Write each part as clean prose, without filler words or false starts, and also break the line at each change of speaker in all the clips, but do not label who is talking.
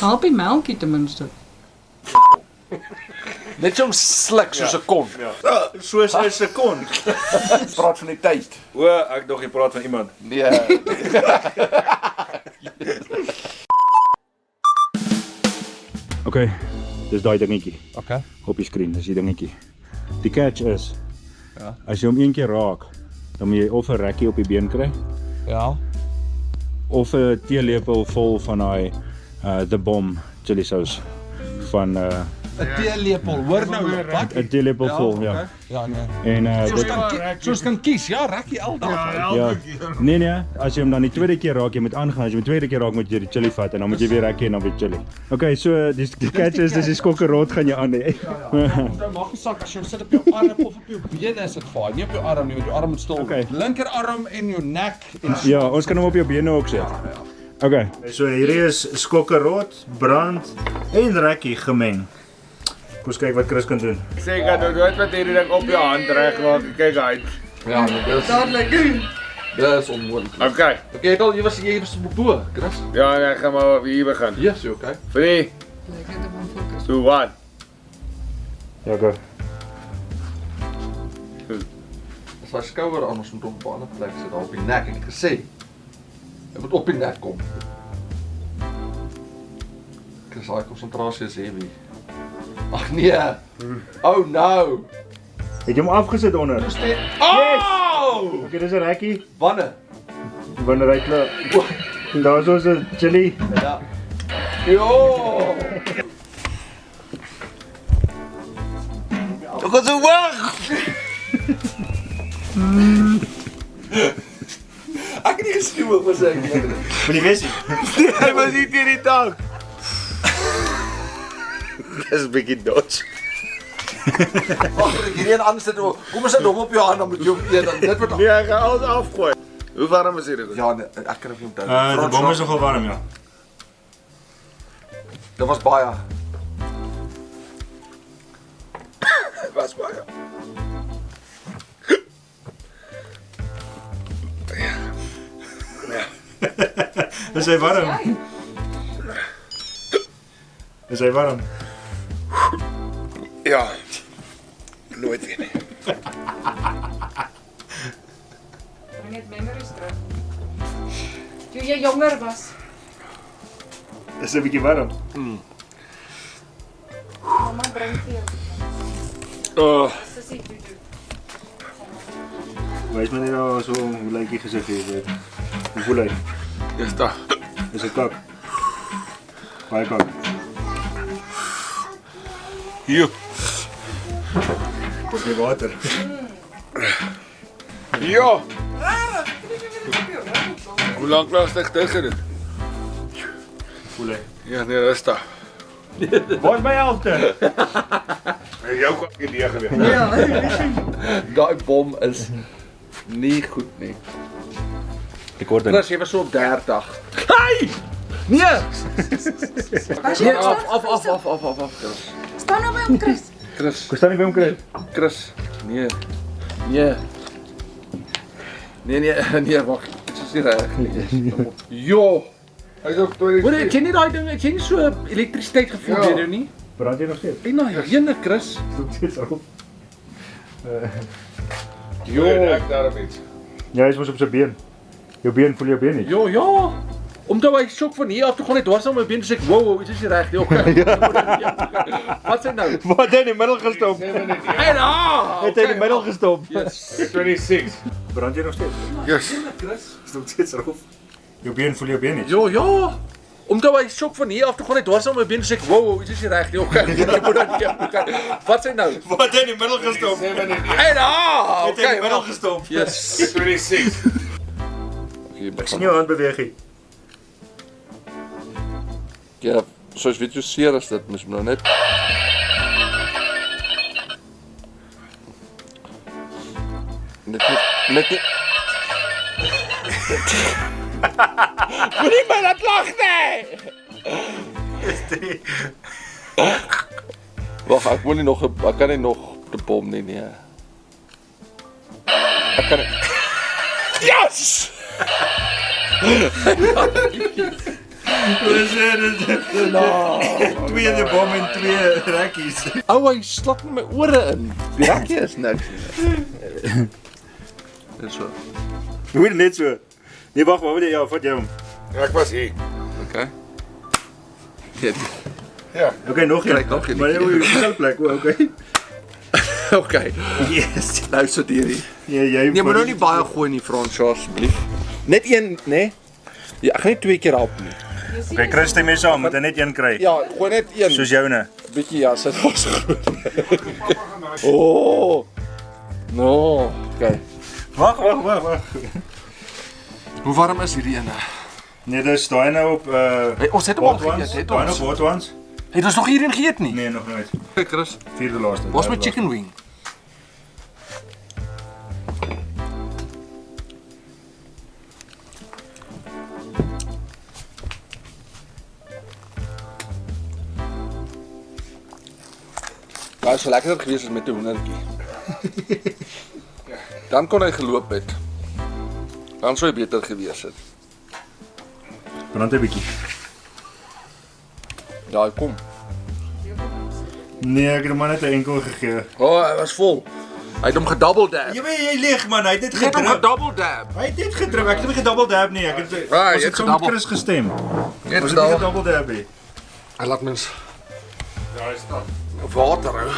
Haal die melkie ten minste.
Net so'n slik soos 'n kon.
Soos 'n sekond.
Praat van die tyd.
O, ek dog jy praat van iemand.
Nee.
Okay, dis daai dingetjie
Okay.
op die skerm, dis die dingetjie. Die catch is,
Ja.
as jy hom een keer raak, dan moet jy of 'n rekkie op die been kry,
Ja.
of 'n teelepel vol van daai The Bomb chili sauce van
'n teelepel, hoor nou, wat?
'n teelepel vol,
okay.
ja.
Ja, nee.
En
Soos kan kies, ja, rekkie aldag.
ja, nee, as jy hom dan die tweede keer raak, jy moet aangaan, as jy hom die tweede keer raak, moet jy die chili vat en dan moet jy weer rekkie en dan weer chili. Okay, so die catch is, dis die skokkerrot gaan jy aan hê.
Dan maak jy sak as jy sit op jou arm of op jou bene is dit fyn, nie op jou arm nie, want jou arm moet stil.
Okay.
Linkerarm en jou nek en
Ja, ons kan hom op jou bene ook sit. Okay. So hierdie is skokkerrot, brand en rekkie gemeng. Kom ons kyk wat Chris kan doen.
Sê kan jy nooit met hierdie ding op jou hand regmaak. Kyk uit.
ja, dis
Dadelik.
dis onmoontlik.
Okay.
Okay, jy was bo, Chris.
Ja, nee, ek gaan maar hier begin.
Yes, okay.
3,
Lekker te van fokus.
2, 1.
Ja, go.
As hy skouer aan ons moet op 'n ander plek sit, daar op die nek, ek het gesê. Hy moet op die nek kom. Chris, daai konsentrasie is heavy. Ag nee. Oh no.
Het jy hom afgesit onder?
Oh!
Okay, dis 'n rekkie.
Wanneer?
Wanneer hy klaar. En daar is 'n chili.
Ja. Jo!
Ek gaan so wag.
Ek het nie geskreeu oor sy nie.
Wil jy weet?
Hy was nie teen die dak. Dis 'n bietjie dodge.
Wag, ek hierdie een anders sit. Kom ons sit hom op jou hand dan moet jy hom eet dan dit word.
Nee, ek gaan alles afgooi. Hoe warm is hierdie?
Ja, nee, ek kan hom onthou.
Die bom is nogal warm, ja.
Dit was baie.
Was baie.
Is hy warm? Is hy warm?
Ja. Nooit weer nie.
Bring net memories terug. Toe jy jonger was.
Is hy 'n bietjie warm?
Mamma bring vir jou.
Oh,
Sussie toe toe.
Wys my net nou so hoe lyk die gesig hier. Hoe voel hy?
dis daar.
Is dit kak? Baie kak.
Hier.
Dis nie water.
Ja. Hoe lank laat dit gedoen?
Voel hy?
Ja, nee, dis daar.
Waar is my helfte?
En jou kwak idee gewees.
Daai bom is nie goed nie.
Ek hoor dit.
Chris, jy was so op 30. Hey! Nee!
Was jy
Nee,
nog
af. Chris.
Staan nou by hom, Chris.
Chris,
Kom staan nie by hom kry.
Chris. Nee. Nee. Nee, wag. Dit is nie reg nie. Jo.
Hy's op 20.
Hoor jy, ken jy daai ding? Ek ken nie so elektrisiteit gevoel
Ja.
deur jou nie.
Brand jy nog steeds?
En nou, jene Chris.
Dit steeds op.
Jo, ek daar op iets.
Ja, hy is mos op sy been. Jou been, voel jou been nie?
Jo, ja. Omdat hy sok van hier af toe gaan net dwars aan my been sê ek, wow, iets is nie reg nie. Okay. Wat sê nou?
Wat het hy in die middel gestop?
7
Hey, nou.
Het hy in die middel gestop?
Yes.
26.
Brand jy nog steeds?
Yes.
Chris.
Is nog steeds rof. Jou been, voel jou been nie?
Jo, ja. Omdat hy sok van hier af toe gaan net dwars aan my been sê ek, wow, iets is nie reg nie. Okay. Wat sê nou?
Wat het hy in die middel gestop?
7.
Hey, nou.
Het hy in die middel
Okay.
gestop?
Yes.
26.
Ek sien jou hand beweeg hier.
Ja, soos weet jy seer is dit, mens moet nou net net nie Moenie my laat lag nie. Wag, ek wil nie nog ek kan nie nog die bom nie nee. Ek kan Yes!
Tweede bom en 2 rekkies.
Ou, hy slap in my ore in. Die rekkie is niks. Dis so.
Hoe net so. Nee, wag, wat wil jy? Ja, vat jy hom.
Ek was hier.
Okay. Ja.
Ja.
Okay, nog een.
Kijk, nog een.
Maar jy moet jou plek, okay.
Okay.
Yes.
Nou so hierdie.
Jy
Nee, maar nou nie baie gooi nie, François, asseblief. Net een, né? Ja, ek gaan nie 2 keer help nie.
Okay, Chris, stem mee saam, moet hy net een kry.
Ja, gooi net een.
Soos joune.
Bietjie ja, sit vas goed. Oh. No, okay.
Wag.
Hoe warm is hierdie ene?
Nee, dis daai nou op
Hey, ons het hom al geëet, het
Daai
ons.
nog hot ones?
Het ons nog hierin geëet nie?
Nee, nog nooit.
Kyk, Chris.
Vierde laaste.
Waar's my chicken wing? Ja, so lekkerder gewees as met 'n hoendertjie. Dan kon hy geloop het. Dan sou hy beter gewees het.
Brand 'n bietjie.
Ja, hy kom.
Nee, ek het hom maar net 'n enkel gegee.
Oh, hy was vol. Hy het hom gedouble dab.
Jy lieg man, hy het dit
Hy het hom
gedruk.
gedouble dab.
Hy het dit gedruk. Ek het hom gedouble dab nie. Ek het
Ja,
ons
jy
het
het
saam met
gedouble.
Chris gestem.
Net
Ons het nie gedouble dab nie.
Hy laat mens
Ja, hy staan.
water hou.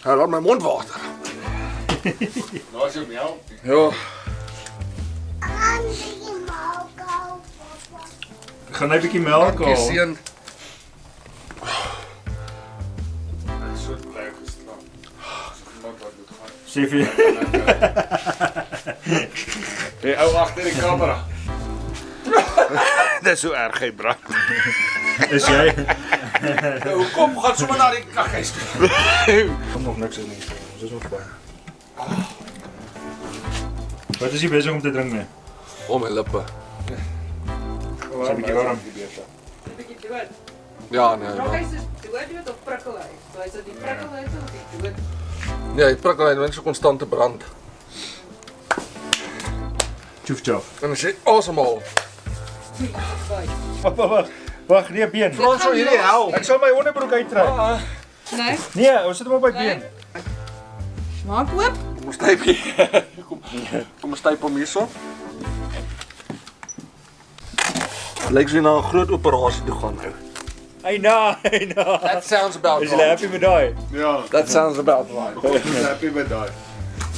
Hy laat my mond water.
Nou is jy melk.
Ja.
Ek gaan net 'n bietjie melk
Dankie
haal.
seun.
Hy is so bly gestraf. Maak wat dit gaan.
Sê vir
Hey, ou agter die kamera. Dis so erg, hy brand.
is jy?
Kom, gaan sommer na die kakhuis toe.
Kom nog niks in nie. Ons is nog baie. Wat is jy besig om te drink mee?
Om my lippe.
Is 'n bietjie warm.
'n bietjie dood.
Ja, nee.
Nog
Ja.
hy's dood of prikkel hy? So hy's dit die prikkel uit of die dood?
Nee, hy prikkel hy mense konstante brand.
Tjoef.
En as jy asemhaal.
Wag, nee been.
Frans, sou hierdie hel.
Ek sal my onderbroek uittrek.
Nee.
Nee, ons sit hom op my been.
Maak oop.
Kom ons stypie. Kom ons styp hom hierso. Lyk so na 'n groot operasie toe gaan nou.
Hey na.
That sounds about
Is jy happy met daai?
Ja,
That sounds about right.
ek is happy met daai.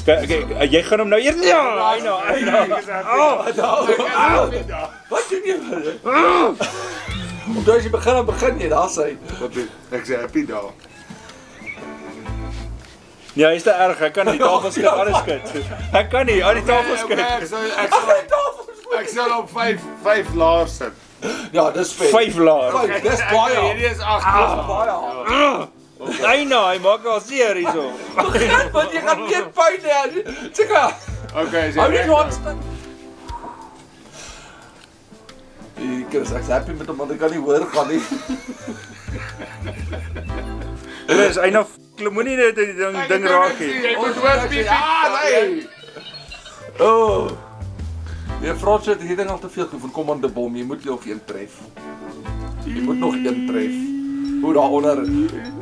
Okay, jy gaan hom nou eers. Ja, I know.
Wat doen jy? Omdat as jy begin jy, daar's hy.
Wat doen? Ek is happy daar.
Ja, hy's te erg. Hy kan nie die tafel skud, alles skud. Hy kan nie aan die tafel skud.
Ek sal op 5 laars sit.
Ja, dis vet.
5 laer.
Kyk, dis baie.
Hierdie is 8.
Baie.
Hy nou, hy maak al seer hierso.
Want jy gaan geen pyn hê. Tjeka.
Okay, is
Hou
jy
nie
reg?
wanstaan. Ek is happy met hom want ek kan nie hoor gaan nie.
Dis hy nou moenie net die ding raak nie.
Ek moet wat bietjie. Nee.
Oh. Jy Frans het hierdie ding al te veel gevoel. Kom aan, de bom, jy moet nog een tref. Jy moet nog een tref. Hoe daaronder.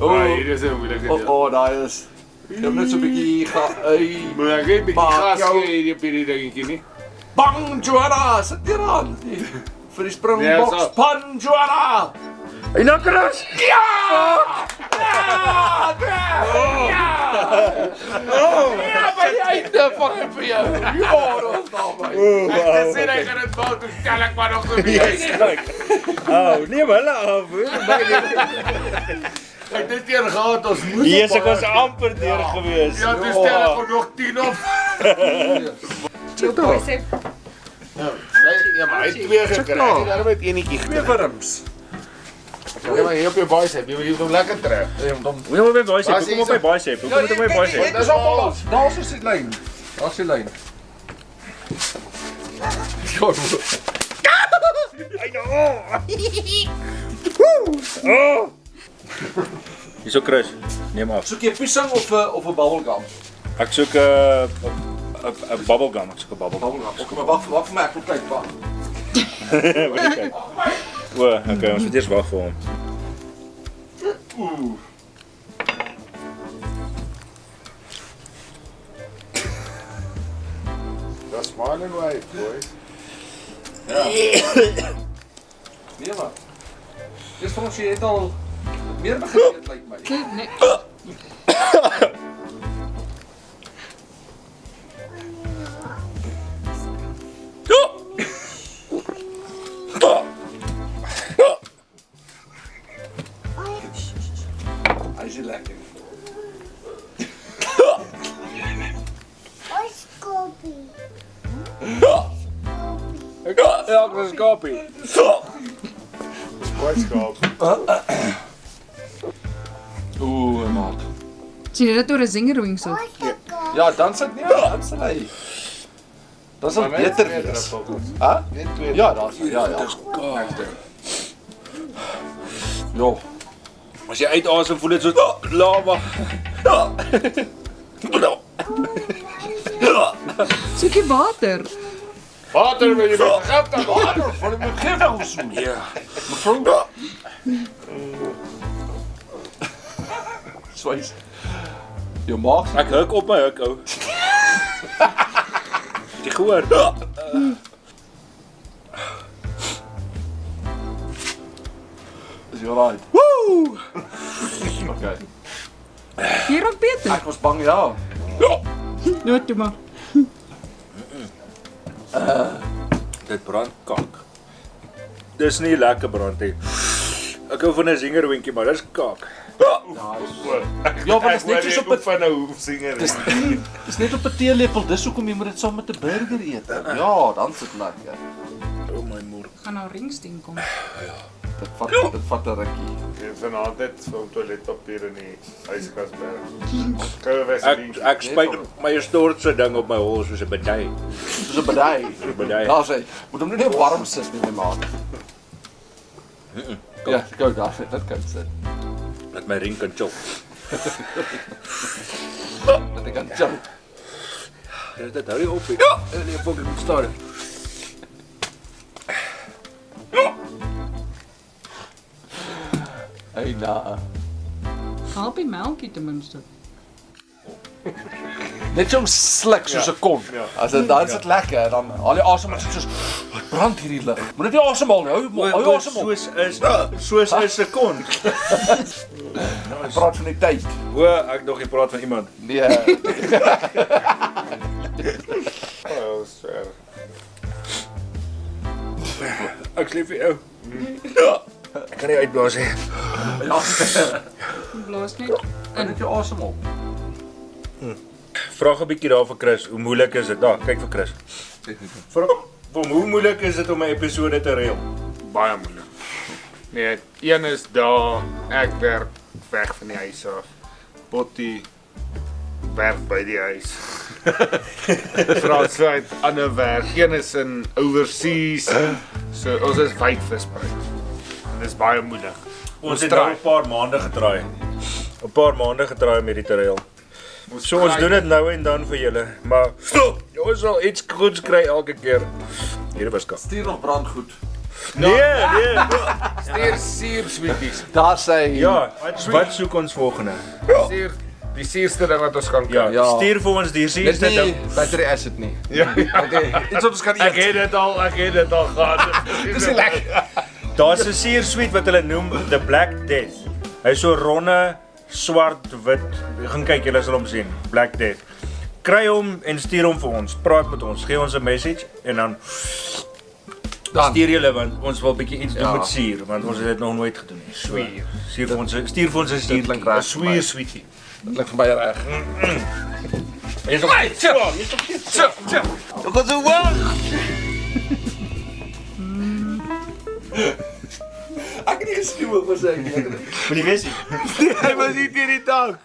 Oh, hier is 'n moeilike deel.
Oh, daai is. Jy het net so 'n bietjie
Moet ek net bietjie
Maak
gas
jou-
gee hier op hierdie dingetjie nie?
Bang Joanna, sit hier aan. Vir die
Nee,
Springboks
so.
pan Joanna.
Hy nou Chris.
Ja! Ja! Ja, by die einde van hom vir jou. Ja, dat is nou by.
Ek het gesê ek gaan dit bou, toe stel ek maar nog so bietjie.
Oh, neem hulle af.
Ek het dit keer gehad, ons moet.
Hier is ons amper deur gewees.
Ja, toe stel ek nog 10 op.
Sit daar.
Hy sê
Ja, maar hy het 2 gekry. Ek het daarom net enetjie
Twee
gekry.
wurms.
Ja, maar hier op jou bicep, jy moet hom lekker trek.
Moet op my bicep. Kom op my bicep. Kom op my bicep.
Dis op ons. Daar's is die lyn. Daar's die lyn.
Hy nou. Oh. Hierso Chris. Neem af.
Soek jy piesang of 'n bubblegum?
Ek soek 'n bubblegum. Ek soek 'n bubblegum.
Bubblegum. Kom maar wag vir my, ek wil kyk wag.
kyk. O, okay, ons moet eers wag vir hom.
That's smiling way, boys.
Nee man. Dis vir ons jy het al meer begin eet lyk my.
Nee.
Hy is lekker.
Ja, ek is kopie.
Boys go.
Ooh, maat.
Sien jy dit oor 'n zingerwings op?
Ja, dan sit nie, dan sal hy. Dan sal beter wees. Hæ?
Net twee.
Ja, daar's ja. Jo.
As jy uitasem voel dit so lava.
Soekie water.
Water wil jy met geld dan
Water, val my gee vir ons so. Ja. Mevrou. Swys. Jou maag.
Ek huk op my huk ou. Jy gehoor?
Is jy right?
Woo!
Okay.
Hier op Peter.
Ek was bang ja.
Noot toe maar.
Dit brand kak. Dis nie lekker brand nie. Ek hou van 'n zingerwinkie, maar dis kak.
Ja, maar dit is net soos op 'n
van nou singer.
dis net op 'n teelepel. Dis hoekom jy moet dit saam met 'n burger eet. Ja, dan sit lekker.
O my moer.
Gaan nou ringsteen kom.
Dit vat 'n rukkie.
Jy vanaand net vir toiletpapier in die yskas berg. Koue
Ek
Vaseline.
ek spuit my stortse ding op my hol soos 'n bedai.
Soos 'n bedai.
Bedai.
Daar sê, moet hom nie net warm sit nie, my maat. Ja, gou daar sit, dit kan sit.
Dat my ring kan chop.
Dat ek kan jump.
Dit hou nie op nie. Ja, nee, fucking moet staan.
Hey na.
Help die melkie ten minste.
Net so sluk soos 'n kon.
Ja.
As dit dan sit lekker, dan haal jy asem maar soos wat brand hierdie lig. Moet net nie asemhaal nie. Hou jou asem op.
Soos 'n sekond.
Ek praat van die tyd.
O, ek dog jy praat van iemand.
Nee.
Oh, swear.
Ek lief vir jou. Ja. Ek kan nie uitblaas nie.
Ja.
Blaas net
En net jou asem op.
Vraag 'n bietjie daar vir Chris, hoe moeilik is dit? Daar, kyk vir Chris. Vra hom, hoe moeilik is dit om 'n episode te reël?
Baie moeilik. Nee, een is daar, ek werk weg van die huis af. Botti werk by die huis. Frans het ander werk. Een is in overseas. So ons is wydversprei. En dis baie moeilik.
Ons het nou 'n paar maande getraai. 'n Paar maande getraai met die te reël. So ons doen dit nou en dan vir julle, maar ons sal iets goeds kry elke keer. Hier was kap.
Stuur nog brandgoed.
Nee.
Stuur suur sweeties.
Daar sê
Ja, wat soek ons volgende?
Stuur die suurste ding wat ons kan kry.
Ja,
Ja.
stuur vir ons die
Dis
suurste
nie
ding.
battery acid nie.
Ja.
Iets wat ons kan
Ek
eet.
het dit al gehad.
Dis nie lekker.
Daar's 'n suursweet wat hulle noem the Black Death. Hy's so ronde, swart, wit. Gaan kyk, julle sal hom sien. Black Death. Kry hom en stuur hom vir ons. Praat met ons, gee ons 'n message en dan stuur julle want ons wil 'n bietjie iets doen
Ja.
met suur want ons het dit nog nooit gedoen nie. So,
Suur.
stuur vir ons 'n suur.
klink reg.
Sweer sweetie.
Dit klink vir my reg.
Jy's op.
Ek gaan so wag. Ek het nie geskreeu oor sy nie.
Moet jy weet.
Hy was nie teen die dak.